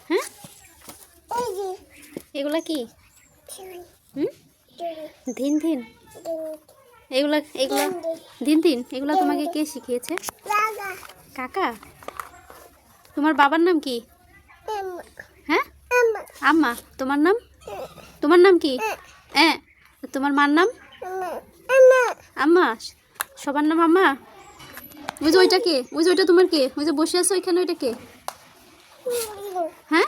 হ্যাঁ, এগুলা কি? হুম, ধিন ধিন, এগুলা এগুলা ধিন ধিন, এগুলা তোমাকে কে শিখিয়েছে? কাকা। তোমার বাবার নাম কি? হ্যাঁ, আম্মা। তোমার নাম? তোমার নাম কি? হ্যাঁ, তোমার মার নাম? আম্মা। সবার নাম আম্মা? ওই যে ওইটা কে? ওই যে ওইটা তোমার কে? ওই যে বসে আছে ওইখানে, ওইটা কে? হ্যাঁ,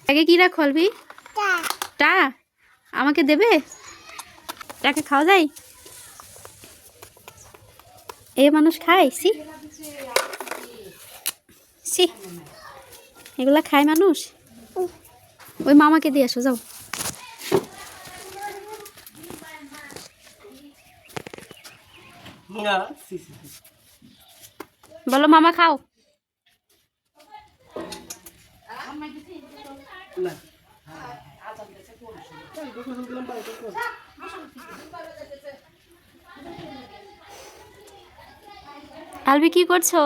কাকে কি রাখ খলবি? টা আমাকে দেবে? টাকে খাওয়া যায়? এ মানুষ খায়? সি সি, এগুলা খায় মানুষ? ওই মামাকে দিয়ে আসো, যাও। বলো মামা খাও। আলবি কি করছো?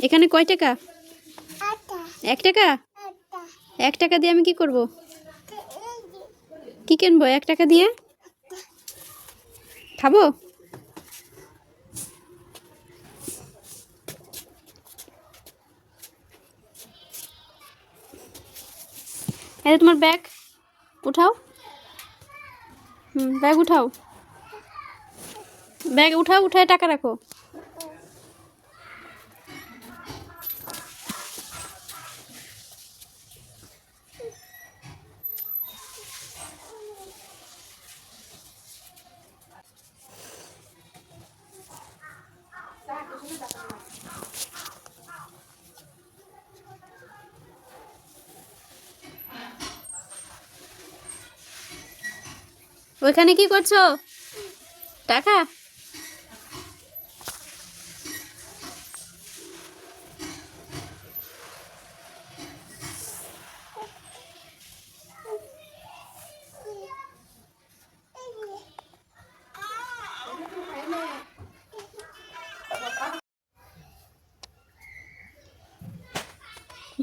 এখানে কয় টাকা? 1 টাকা। 1 টাকা দিয়ে আমি কি করব? কি কিনবো 1 টাকা দিয়ে? খাবো? এই তোমার ব্যাগ উঠাও। ব্যাগ উঠাও, ব্যাগ উঠাও, উঠায় টাকা রাখো। ওইখানে কি করছো? টাকা?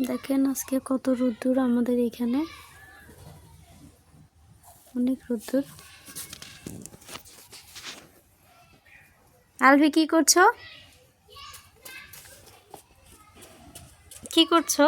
দেখেন আজকে কত রোদ্দুর আমাদের এখানে, অনেক রোদ্দুর। আলভি কি করছো? কি করছো?